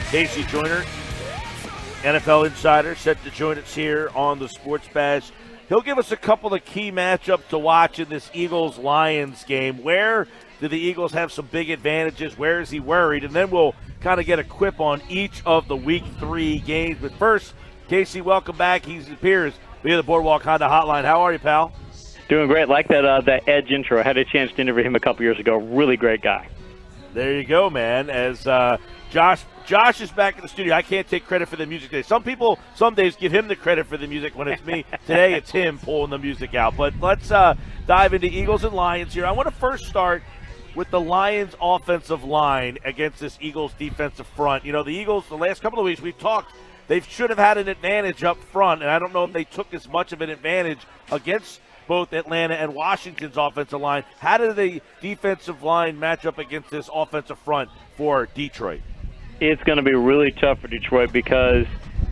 KC Joyner, NFL Insider, set to join us here on the Sports Bash. He'll give us a couple of key matchups to watch in this Eagles-Lions game. Where do the Eagles have some big advantages? Where is he worried? And then we'll kind of get a quip on each of the Week 3 games. But first, Casey, welcome back. He appears via the Boardwalk Honda Hotline. How are you, pal? Doing great. Like that Edge intro. I had a chance to interview him a couple years ago. Really great guy. There you go, man. As Josh is back in the studio. I can't take credit for the music today. Some people, some days, give him the credit for the music when it's me. Today, it's him pulling the music out. But let's dive into Eagles and Lions here. I want to first start with the Lions' offensive line against this Eagles' defensive front. You know, the Eagles, the last couple of weeks, we've talked, they should have had an advantage up front, and I don't know if they took as much of an advantage against both Atlanta and Washington's offensive line. How did the defensive line match up against this offensive front for Detroit? It's going to be really tough for Detroit because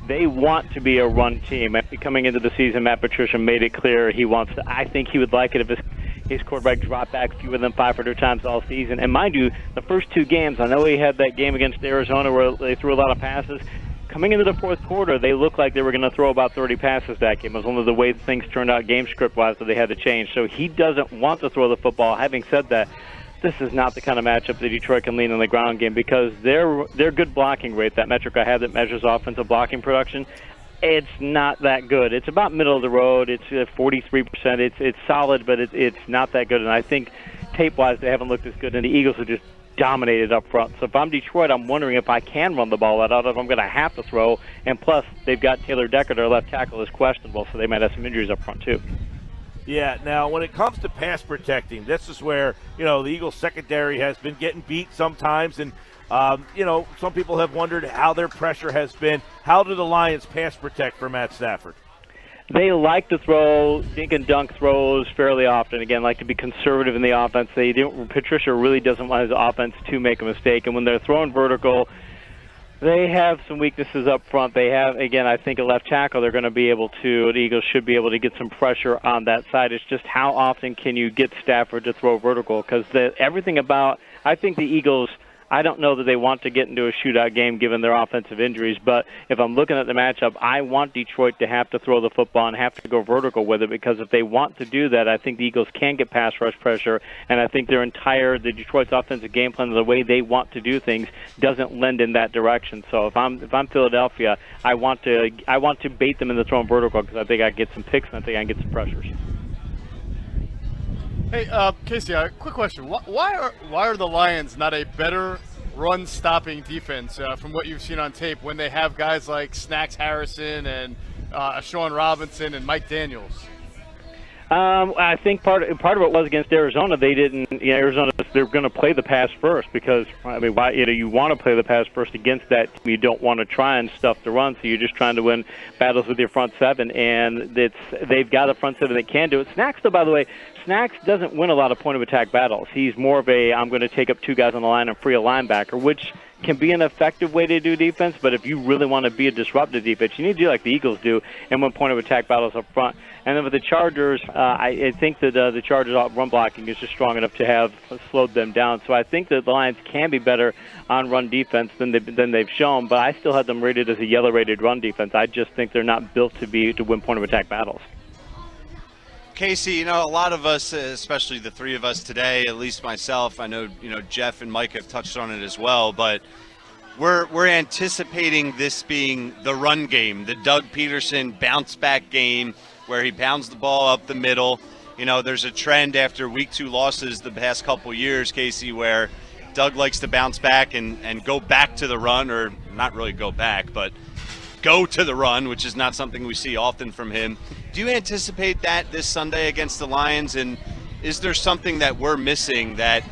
they want to be a run team. Coming into the season, Matt Patricia made it clear he wants to. I think he would like it if his quarterback dropped back fewer than 500 times all season. And mind you, the first two games, I know he had that game against Arizona where they threw a lot of passes. Coming into the fourth quarter, they looked like they were going to throw about 30 passes that game. It was one of the ways things turned out game script-wise that they had to change. So he doesn't want to throw the football. Having said that, this is not the kind of matchup that Detroit can lean on the ground game because their good blocking rate, that metric I have that measures offensive blocking production, it's not that good. It's about middle of the road. It's 43%. It's solid, but it's not that good. And I think tape-wise they haven't looked as good, and the Eagles are just dominated up front. So if I'm Detroit, I'm wondering if I can run the ball out, if I'm going to have to throw. And plus, they've got Taylor Decker, their left tackle, is questionable, so they might have some injuries up front too. Yeah, now when it comes to pass protecting, this is where, you know, the Eagles secondary has been getting beat sometimes, and, you know, some people have wondered how their pressure has been. How do the Lions pass protect for Matt Stafford? They like to throw dink and dunk throws fairly often. Again, like to be conservative in the offense. Patricia really doesn't want his offense to make a mistake, and when they're throwing vertical, they have some weaknesses up front. They have, again, I think a left tackle they're going to be able to, the Eagles should be able to get some pressure on that side. It's just how often can you get Stafford to throw vertical? Because everything about, I think the Eagles, I don't know that they want to get into a shootout game given their offensive injuries, but if I'm looking at the matchup, I want Detroit to have to throw the football and have to go vertical with it because if they want to do that, I think the Eagles can get pass rush pressure, and I think the Detroit's offensive game plan, the way they want to do things, doesn't lend in that direction. So if I'm Philadelphia, I want to bait them in the throwing vertical because I think I can get some picks and I think I can get some pressures. Hey, Casey, quick question. Why are the Lions not a better run-stopping defense from what you've seen on tape when they have guys like Snacks Harrison and Sean Robinson and Mike Daniels? I think part of it was against Arizona. They didn't. Arizona, they're going to play the pass first because you want to play the pass first against that team. You don't want to try and stuff the run, so you're just trying to win battles with your front seven. And they've got a front seven that can do it. Snacks, though, by the way, Snacks doesn't win a lot of point of attack battles. He's more of I'm going to take up two guys on the line and free a linebacker, which can be an effective way to do defense, but if you really want to be a disruptive defense, you need to do like the Eagles do and win point-of-attack battles up front. And then with the Chargers, I think that the Chargers' run blocking is just strong enough to have slowed them down. So I think that the Lions can be better on run defense than they've shown, but I still have them rated as a yellow-rated run defense. I just think they're not built to win point-of-attack battles. Casey, a lot of us, especially the three of us today, at least myself, I know, Jeff and Mike have touched on it as well, but we're anticipating this being the run game, the Doug Peterson bounce-back game where he pounds the ball up the middle. There's a trend after week 2 losses the past couple years, Casey, where Doug likes to bounce back and go back to the run, or not really go back, but go to the run, which is not something we see often from him. Do you anticipate that this Sunday against the Lions? And is there something that we're missing that,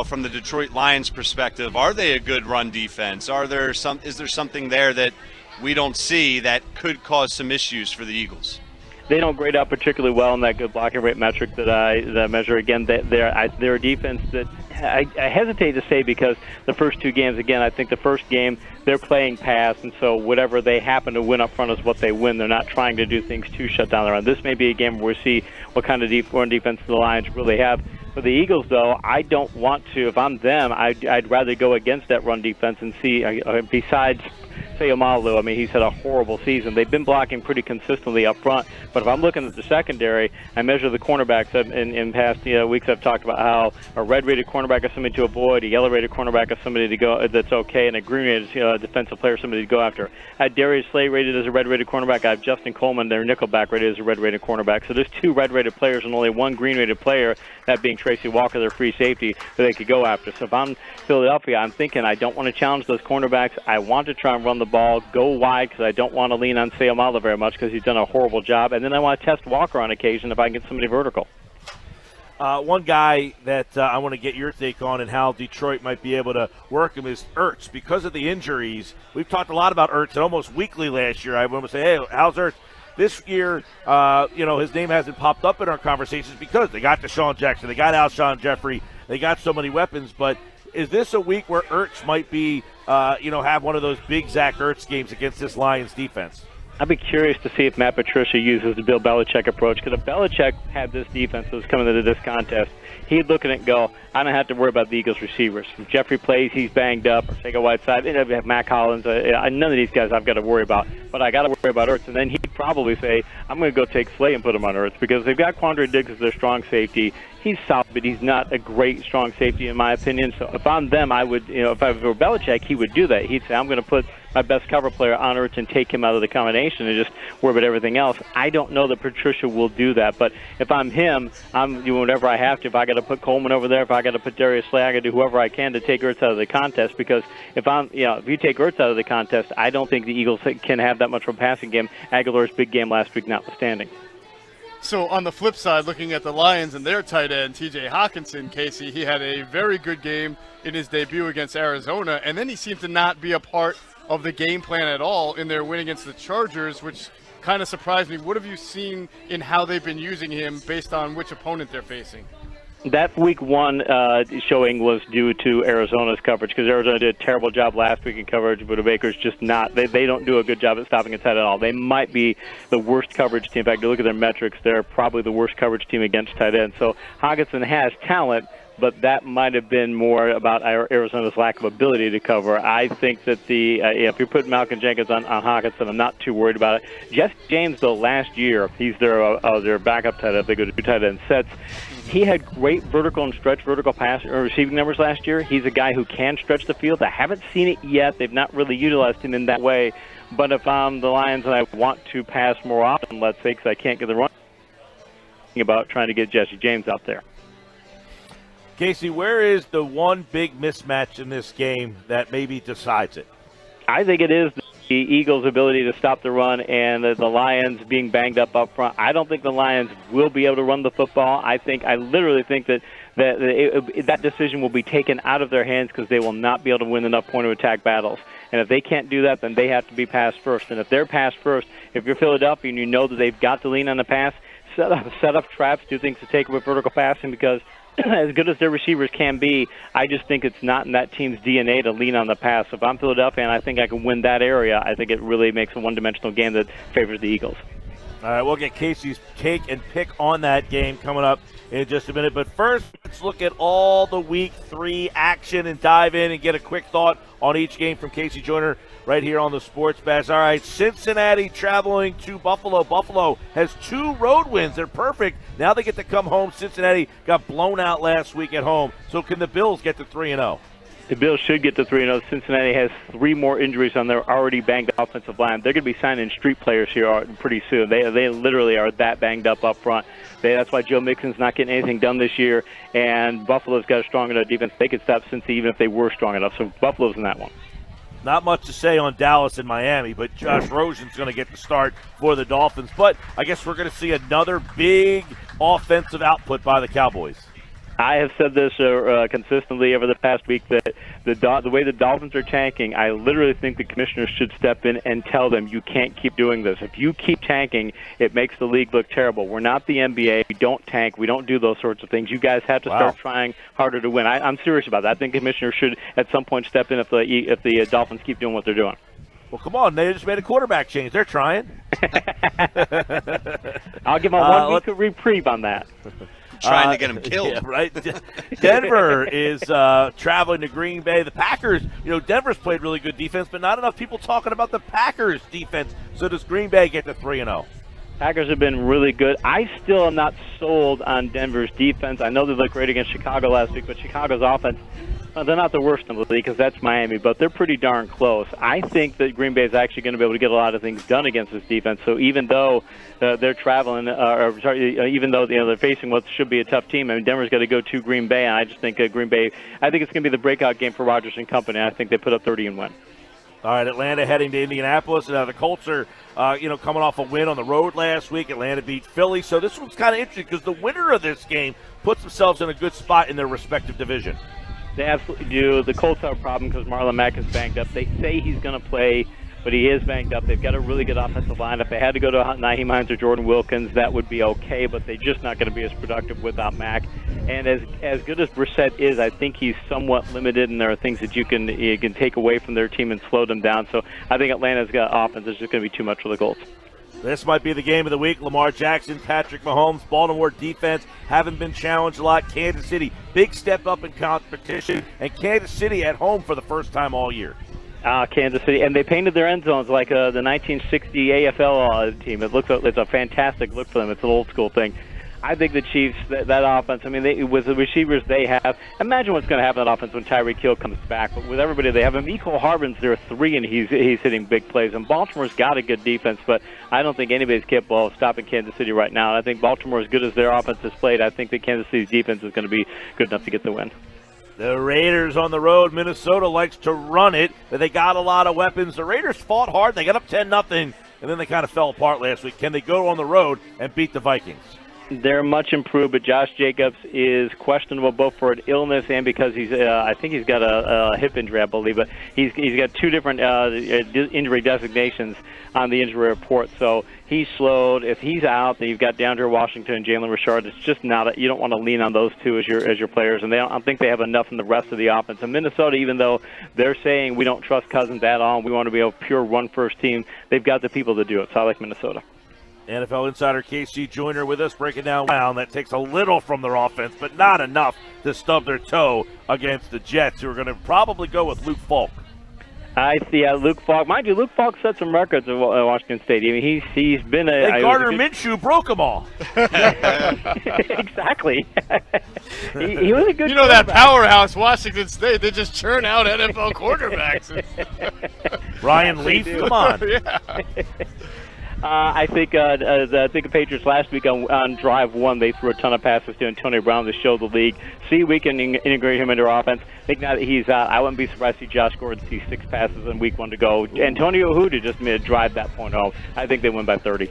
from the Detroit Lions perspective, are they a good run defense? Is there something there that we don't see that could cause some issues for the Eagles? They don't grade out particularly well in that good blocking rate metric that I measure. Again, they're a defense that I hesitate to say because the first two games, again, I think the first game they're playing pass, and so whatever they happen to win up front is what they win. They're not trying to do things to shut down the run. This may be a game where we see what kind of run defense the Lions really have. For the Eagles, though, I don't want to. If I'm them, I'd rather go against that run defense and see, besides Sayamalu, I mean, he's had a horrible season. They've been blocking pretty consistently up front. But if I'm looking at the secondary, I measure the cornerbacks. In past weeks, I've talked about how a red-rated cornerback is somebody to avoid, a yellow-rated cornerback is somebody to go that's okay, and a green-rated defensive player is somebody to go after. I had Darius Slay rated as a red-rated cornerback. I have Justin Coleman, their nickelback, rated as a red-rated cornerback. So there's 2 red-rated players and only 1 green-rated player, that being Tracy Walker, their free safety, that they could go after. So if I'm Philadelphia, I'm thinking I don't want to challenge those cornerbacks. I want to try and run the ball, go wide, because I don't want to lean on Sayamala very much because he's done a horrible job. And then I want to test Walker on occasion if I can get somebody vertical. One guy that I want to get your take on and how Detroit might be able to work him is Ertz. Because of the injuries, we've talked a lot about Ertz, and almost weekly last year I would say, hey, how's Ertz? This year, his name hasn't popped up in our conversations because they got Deshaun Jackson, they got Alshon Jeffrey, they got so many weapons. But is this a week where Ertz might be, have one of those big Zach Ertz games against this Lions defense? I'd be curious to see if Matt Patricia uses the Bill Belichick approach, because if Belichick had this defense that was coming into this contest, he'd look at it and go, I don't have to worry about the Eagles receivers. If Jeffrey plays, he's banged up, or Sega Whiteside, we have Matt Collins. None of these guys I've got to worry about, but I got to worry about Ertz. And then he'd probably say, I'm going to go take Slay and put him on Ertz, because they've got Quandre Diggs as their strong safety. He's solid, but he's not a great strong safety in my opinion. So if I'm them, I would, if I were Belichick, he would do that. He'd say, I'm going to put my best cover player on Ertz and take him out of the combination and just worry about everything else. I don't know that Patricia will do that, but if I'm him, I'm doing whatever I have to. If I got to put Coleman over there, if I got to put Darius Slay, I got to do whoever I can to take Ertz out of the contest, because if you take Ertz out of the contest, I don't think the Eagles can have that much of a passing game, Aguilar's big game last week notwithstanding. So on the flip side, looking at the Lions and their tight end, T.J. Hawkinson, Casey, he had a very good game in his debut against Arizona, and then he seemed to not be a part of the game plan at all in their win against the Chargers, which kind of surprised me. What have you seen in how they've been using him based on which opponent they're facing? That week 1 showing was due to Arizona's coverage, because Arizona did a terrible job last week in coverage, but Baker's just not. They don't do a good job at stopping its head at all. They might be the worst coverage team. In fact, you look at their metrics, they're probably the worst coverage team against tight end. So Hawkinson has talent, but that might have been more about Arizona's lack of ability to cover. I think that if you put Malcolm Jenkins on Hawkinson, I'm not too worried about it. Jesse James, though, last year, he's their backup tight end. They go to 2 tight end sets. He had great vertical and stretch vertical pass receiving numbers last year. He's a guy who can stretch the field. I haven't seen it yet. They've not really utilized him in that way. But if I'm the Lions and I want to pass more often, let's say, because I can't get the run, about trying to get Jesse James out there. Casey, where is the one big mismatch in this game that maybe decides it? I think it is the Eagles' ability to stop the run and the Lions being banged up front. I don't think the Lions will be able to run the football. I literally think that decision will be taken out of their hands, because they will not be able to win enough point-of-attack battles. And if they can't do that, then they have to be pass first. And if they're pass first, if you're Philadelphia and you know that they've got to lean on the pass, set up traps, do things to take away vertical passing, because as good as their receivers can be, I just think it's not in that team's DNA to lean on the pass. If I'm Philadelphia and I think I can win that area, I think it really makes a one-dimensional game that favors the Eagles. All right, we'll get Casey's take and pick on that game coming up in just a minute. But first, let's look at all the Week 3 action and dive in and get a quick thought on each game from KC Joyner right here on the Sports Bash. All right, Cincinnati traveling to Buffalo. Buffalo has 2 road wins. They're perfect. Now they get to come home. Cincinnati got blown out last week at home. So can the Bills get to 3-0? The Bills should get to 3-0. Cincinnati has 3 more injuries on their already banged offensive line. They're going to be signing street players here pretty soon. They literally are that banged up front. That's why Joe Mixon's not getting anything done this year, and Buffalo's got a strong enough defense. They could stop Cincy even if they were strong enough. So Buffalo's in that one. Not much to say on Dallas and Miami, but Josh Rosen's going to get the start for the Dolphins. But I guess we're going to see another big offensive output by the Cowboys. I have said this consistently over the past week that the way the Dolphins are tanking, I literally think the commissioners should step in and tell them, you can't keep doing this. If you keep tanking, it makes the league look terrible. We're not the NBA. We don't tank. We don't do those sorts of things. You guys have to start trying harder to win. I'm serious about that. I think commissioners should at some point step in if the Dolphins keep doing what they're doing. Well, come on. They just made a quarterback change. They're trying. I'll give them 1 week of reprieve on that. trying to get him killed. Yeah, right. Denver is traveling to Green Bay. The Packers, Denver's played really good defense, but not enough people talking about the Packers defense. So does Green Bay get to 3-0? Packers have been really good. I still am not sold on Denver's defense. I know they looked great against Chicago last week, but Chicago's offense, they're not the worst in the league because that's Miami, but they're pretty darn close. I think that Green Bay is actually going to be able to get a lot of things done against this defense. So even though they're traveling, even though they're facing what should be a tough team, I mean, Denver's got to go to Green Bay, and I just think Green Bay, I think it's going to be the breakout game for Rodgers and company. I think they put up 30 and win. All right, Atlanta heading to Indianapolis. The Colts are, coming off a win on the road last week. Atlanta beat Philly. So this one's kind of interesting because the winner of this game puts themselves in a good spot in their respective division. They absolutely do. The Colts have a problem because Marlon Mack is banged up. They say he's going to play, but he is banged up. They've got a really good offensive line. If they had to go to Nyheim Hines or Jordan Wilkins, that would be okay, but they're just not going to be as productive without Mack. And as good as Brissett is, I think he's somewhat limited, and there are things that you can take away from their team and slow them down. So I think Atlanta's got offense is just going to be too much for the Colts. This might be the game of the week. Lamar Jackson, Patrick Mahomes, Baltimore defense haven't been challenged a lot. Kansas City, big step up in competition, and Kansas City at home for the first time all year. Kansas City, and they painted their end zones like the 1960 AFL team. It's a fantastic look for them. It's an old school thing. I think the Chiefs, that offense, I mean, with the receivers they have, imagine what's going to happen in that offense when Tyreek Hill comes back. But with everybody they have, Mecole Harbin's there 3, and he's hitting big plays. And Baltimore's got a good defense, but I don't think anybody's capable of stopping Kansas City right now. And I think Baltimore, as good as their offense has played, I think that Kansas City's defense is going to be good enough to get the win. The Raiders on the road. Minnesota likes to run it, but they got a lot of weapons. The Raiders fought hard. They got up 10-0, and then they kind of fell apart last week. Can they go on the road and beat the Vikings? They're much improved, but Josh Jacobs is questionable both for an illness and because I think he's got a hip injury, I believe, but he's got 2 different injury designations on the injury report. So he's slowed. If he's out, then you've got DeAndre Washington and Jalen Richard. It's just not you don't want to lean on those 2 as your players, and I don't think they have enough in the rest of the offense. And Minnesota, even though they're saying we don't trust Cousins at all, we want to be a pure run-first team, they've got the people to do it. So I like Minnesota. NFL Insider KC Joyner with us, breaking down that takes a little from their offense, but not enough to stub their toe against the Jets, who are going to probably go with Luke Falk. I see Luke Falk. Mind you, Luke Falk set some records at Washington State. I mean, he's been a... And Gardner Minshew broke them all. Exactly. he was a good that powerhouse, Washington State, they just churn out NFL quarterbacks. Ryan Leaf, come on. Yeah. I think the Patriots last week on drive 1, they threw a ton of passes to Antonio Brown to show the league. See, we can integrate him into our offense. I think now that he's out, I wouldn't be surprised to see Josh Gordon see 6 passes in week 1 to go. Antonio Huda just made a drive that point home. I think they win by 30.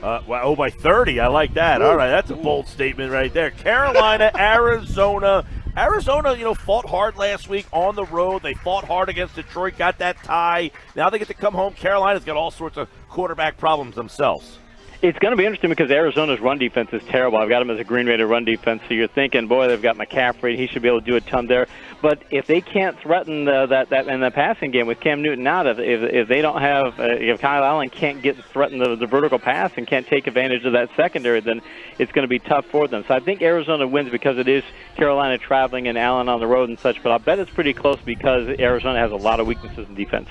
By 30. I like that. All right, that's a bold statement right there. Carolina, Arizona. Arizona, fought hard last week on the road. They fought hard against Detroit, got that tie. Now they get to come home. Carolina's got all sorts of quarterback problems themselves. It's going to be interesting because Arizona's run defense is terrible. I've got them as a Green Raider run defense, so you're thinking, boy, they've got McCaffrey. He should be able to do a ton there. But if they can't threaten that in the passing game with Cam Newton out, if they don't have, if Kyle Allen can't threaten the vertical pass and can't take advantage of that secondary, then it's going to be tough for them. So I think Arizona wins because it is Carolina traveling and Allen on the road and such. But I'll bet it's pretty close because Arizona has a lot of weaknesses in defense.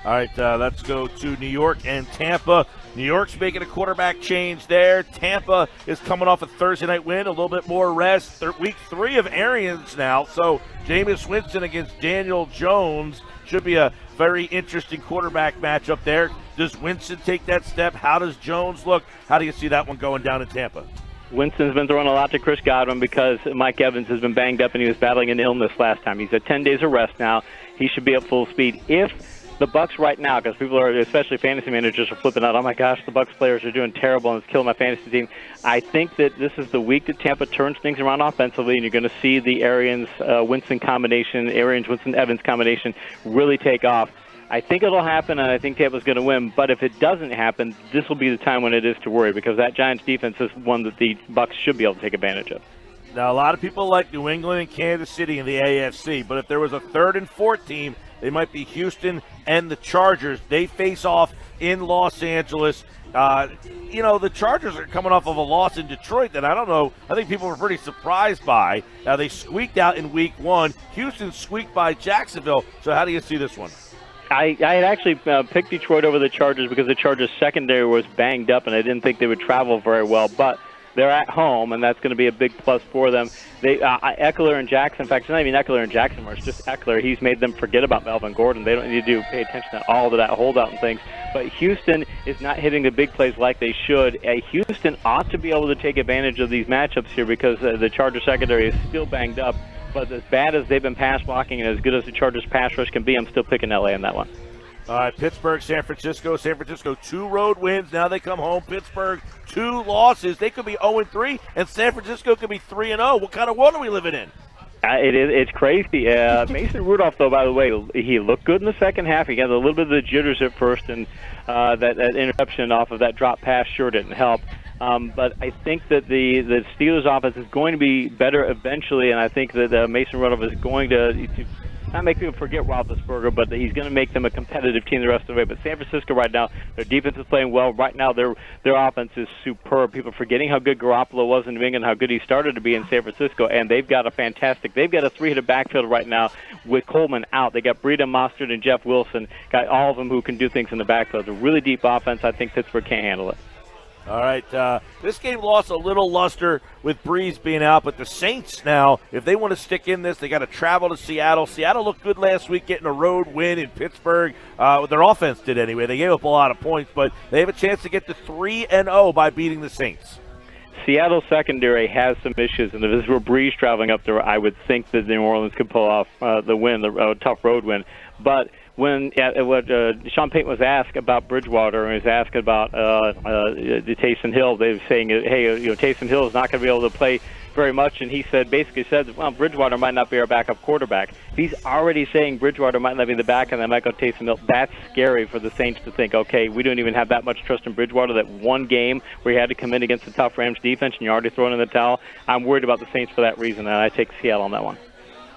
All right, let's go to New York and Tampa. New York's making a quarterback change there. Tampa is coming off a Thursday night win, a little bit more rest. Week 3 of Arians now, so Jameis Winston against Daniel Jones should be a very interesting quarterback matchup there. Does Winston take that step? How does Jones look? How do you see that one going down in Tampa? Winston's been throwing a lot to Chris Godwin because Mike Evans has been banged up and he was battling an illness last time. He's at 10 days of rest now. He should be at full speed. If the Bucs right now, because people are, especially fantasy managers, are flipping out, oh my gosh, the Bucs players are doing terrible and it's killing my fantasy team. I think that this is the week that Tampa turns things around offensively, and you're going to see the Arians-Winston combination, Arians-Winston-Evans combination really take off. I think it'll happen, and I think Tampa's going to win. But if it doesn't happen, this will be the time when it is to worry, because that Giants defense is one that the Bucs should be able to take advantage of. Now, a lot of people like New England and Kansas City in the AFC, but if there was a 3rd and 4 team, they might be Houston and the Chargers. They face off in Los Angeles. The Chargers are coming off of a loss in Detroit that I don't know. I think people were pretty surprised by. They squeaked out in Week 1. Houston squeaked by Jacksonville. So how do you see this one? I had actually picked Detroit over the Chargers because the Chargers' secondary was banged up, and I didn't think they would travel very well. But they're at home, and that's going to be a big plus for them. Eckler and Jackson, in fact, it's not even Eckler and Jackson anymore. It's just Eckler. He's made them forget about Melvin Gordon. They don't need to pay attention to all of that holdout and things. But Houston is not hitting the big plays like they should. Houston ought to be able to take advantage of these matchups here because the Chargers secondary is still banged up. But as bad as they've been pass blocking and as good as the Chargers pass rush can be, I'm still picking LA in that one. All right, Pittsburgh, San Francisco. San Francisco, 2 road wins. Now they come home. Pittsburgh, 2 losses. They could be 0-3, and San Francisco could be 3-0. What kind of world are we living in? It's crazy. Mason Rudolph, though, by the way, he looked good in the second half. He got a little bit of the jitters at first, and that interception off of that drop pass sure didn't help. But I think that the Steelers' offense is going to be better eventually, and I think that Mason Rudolph is going to not make people forget Roethlisberger, but he's going to make them a competitive team the rest of the way. But San Francisco right now, their defense is playing well. Right now, their offense is superb. People are forgetting how good Garoppolo was in New England, how good he started to be in San Francisco, and they've got a 3-headed backfield right now with Coleman out. They got Breida, Mostert, and Jeff Wilson, got all of them who can do things in the backfield. It's a really deep offense. I think Pittsburgh can't handle it. All right, this game lost a little luster with Breeze being out, but the Saints now, if they want to stick in this, they got to travel to Seattle. Seattle looked good last week getting a road win in Pittsburgh. Their offense did anyway. They gave up a lot of points, but they have a chance to get to 3-0 by beating the Saints. Seattle secondary has some issues, and if this were Breeze traveling up there, I would think that New Orleans could pull off the win, the tough road win. But when Sean Payton was asked about Bridgewater and was asked about the Taysom Hill, they were saying, hey, Taysom Hill is not going to be able to play very much, and he basically said, well, Bridgewater might not be our backup quarterback. He's already saying Bridgewater might not be the back, and then might go Taysom Hill. That's scary for the Saints to think, okay, we don't even have that much trust in Bridgewater. That one game where he had to come in against the tough Rams defense, and you're already throwing in the towel. I'm worried about the Saints for that reason, and I take Seattle on that one.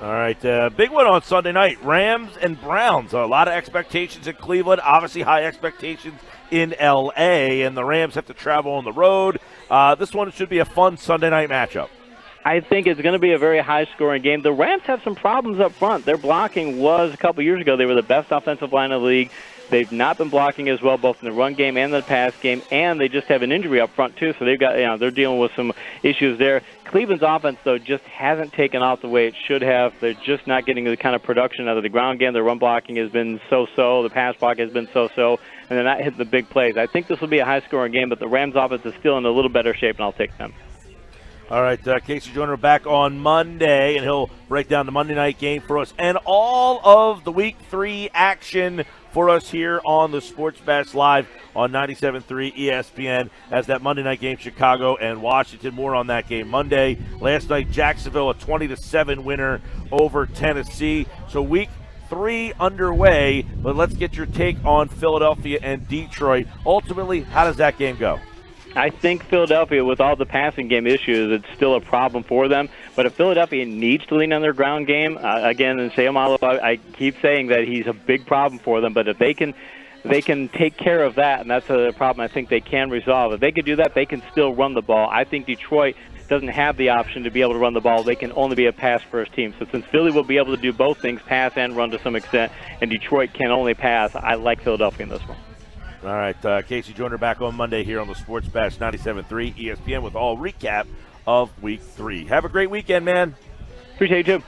All right, big one on Sunday night, Rams and Browns. A lot of expectations in Cleveland, obviously high expectations in L.A., and the Rams have to travel on the road. This one should be a fun Sunday night matchup. I think it's going to be a very high-scoring game. The Rams have some problems up front. Their blocking was, a couple years ago, they were the best offensive line in the league. They've not been blocking as well, both in the run game and the pass game, and they just have an injury up front too. So they've got, they're dealing with some issues there. Cleveland's offense, though, just hasn't taken off the way it should have. They're just not getting the kind of production out of the ground game. Their run blocking has been so-so. The pass block has been so-so, and they're not hitting the big plays. I think this will be a high-scoring game, but the Rams' offense is still in a little better shape, and I'll take them. All right, KC Joyner back on Monday, and he'll break down the Monday night game for us and all of the Week 3 action for us here on the Sports Bash Live on 97.3 ESPN as that Monday night game, Chicago and Washington. More on that game Monday. Last night, Jacksonville, a 20-7 winner over Tennessee. So Week 3 underway, but let's get your take on Philadelphia and Detroit. Ultimately, how does that game go? I think Philadelphia, with all the passing game issues, it's still a problem for them. But if Philadelphia needs to lean on their ground game, again, and Seumalo, I keep saying that he's a big problem for them. But if they can take care of that, and that's a problem I think they can resolve. If they can do that, they can still run the ball. I think Detroit doesn't have the option to be able to run the ball. They can only be a pass-first team. So since Philly will be able to do both things, pass and run to some extent, and Detroit can only pass, I like Philadelphia in this one. All right, KC Joyner back on Monday here on the Sports Bash 97.3 ESPN with all recap of Week 3. Have a great weekend, man. Appreciate you, Jim.